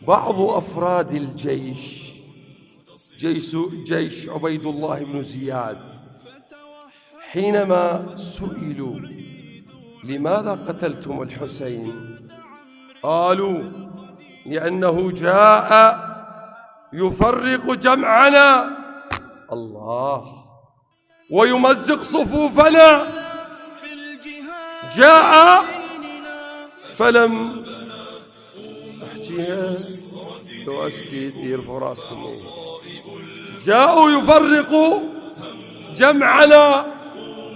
بعض أفراد الجيش جيش عبيد الله بن زياد حينما سئلوا لماذا قتلتم الحسين قالوا لأنه جاء يفرق جمعنا الله ويمزق صفوفنا، جاء فلم احكيها لو اسكت يرفعوا راسكم، جاءوا يفرقوا جمعنا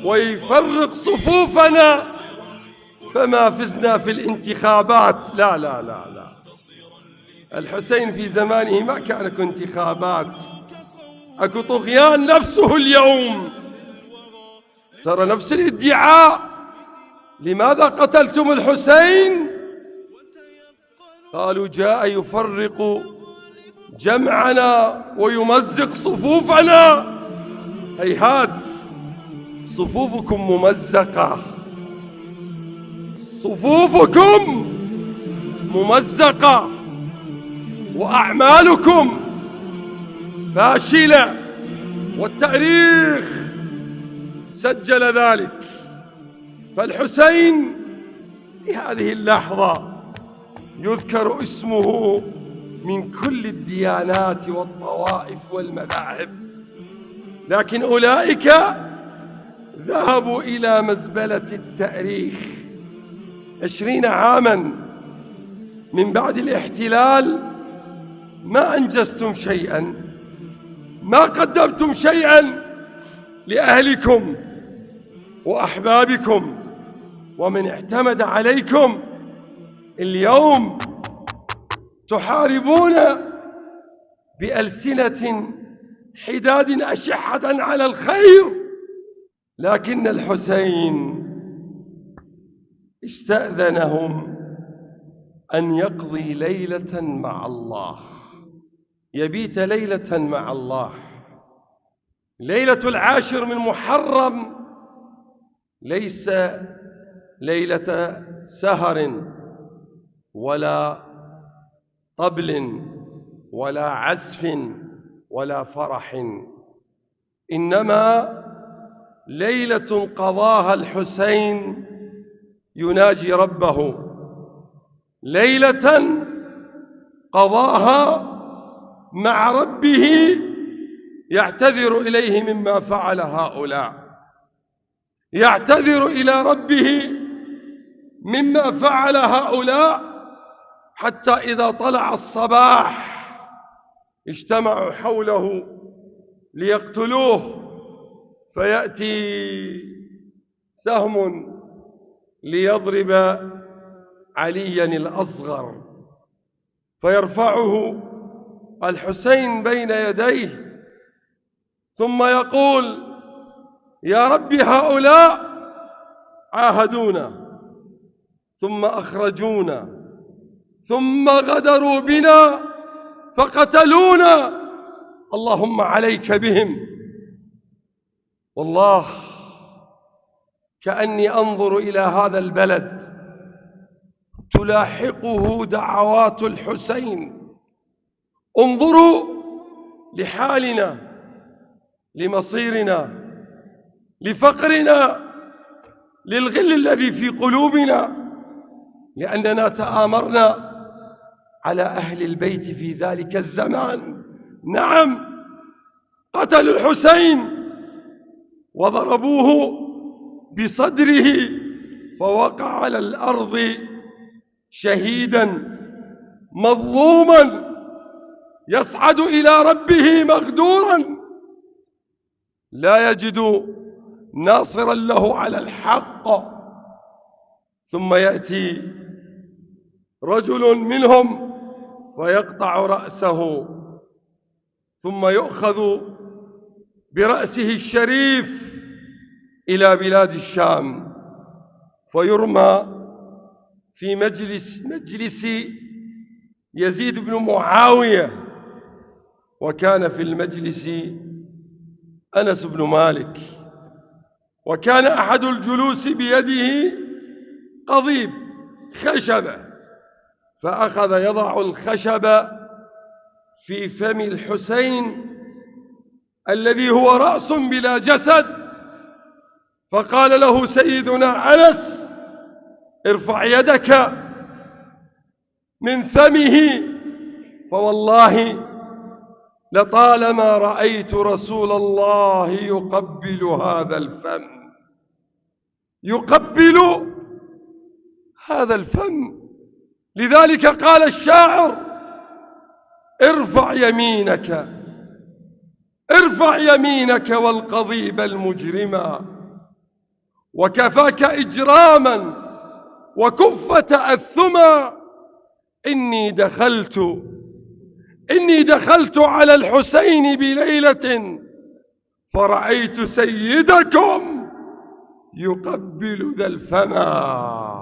ويفرق صفوفنا فما فزنا في الانتخابات. لا لا لا لا، الحسين في زمانه ما كان اكو انتخابات، اكو طغيان نفسه اليوم. ترى نفس الادعاء، لماذا قتلتم الحسين؟ قالوا جاء يفرق جمعنا ويمزق صفوفنا. هيهات، صفوفكم ممزقة، صفوفكم ممزقة وأعمالكم فاشلة، والتاريخ سجل ذلك. فالحسين في هذه اللحظة يذكر اسمه من كل الديانات والطوائف والمذاهب، لكن أولئك ذهبوا إلى مزبلة التاريخ. 20 عاما من بعد الاحتلال ما أنجزتم شيئا، ما قدمتم شيئا لأهلكم وأحبابكم ومن اعتمد عليكم. اليوم تحاربون بألسنة حداد أشحة على الخير، لكن الحسين استأذنهم أن يقضي ليلة مع الله، يبيت ليلة مع الله. ليلة 10 من محرم ليس ليلة سهر ولا طبل ولا عزف ولا فرح، إنما ليلة قضاها الحسين يناجي ربه، ليلة قضاها مع ربه يعتذر إليه مما فعل هؤلاء، يعتذر إلى ربه مما فعل هؤلاء، حتى إذا طلع الصباح اجتمعوا حوله ليقتلوه، فيأتي سهم ليضرب عليا الأصغر، فيرفعه الحسين بين يديه ثم يقول يا رب هؤلاء عاهدونا ثم أخرجونا ثم غدروا بنا فقتلونا، اللهم عليك بهم. والله كأني أنظر إلى هذا البلد تلاحقه دعوات الحسين. انظروا لحالنا، لمصيرنا، لفقرنا، للغل الذي في قلوبنا، لأننا تآمرنا على أهل البيت في ذلك الزمان. نعم، قتلوا الحسين وضربوه بصدره فوقع على الأرض شهيدا مظلوما يصعد إلى ربه مغدورا، لا يجد ناصرا له على الحق. ثم يأتي رجل منهم ويقطع رأسه، ثم يؤخذ برأسه الشريف إلى بلاد الشام فيرمى في مجلس يزيد بن معاوية، وكان في المجلس أنس بن مالك، وكان أحد الجلوس بيده قضيب خشبة، فأخذ يضع الخشب في فم الحسين الذي هو رأس بلا جسد، فقال له سيدنا أنس: ارفع يدك من فمه، فوالله لطالما رأيت رسول الله يقبل هذا الفم، يقبل هذا الفم. لذلك قال الشاعر: ارفع يمينك، ارفع يمينك والقضيب المجرما، وكفاك إجراما وكف تأثما. إني دخلت على الحسين بليلة فرأيت سيدكم يقبل ذا الفما.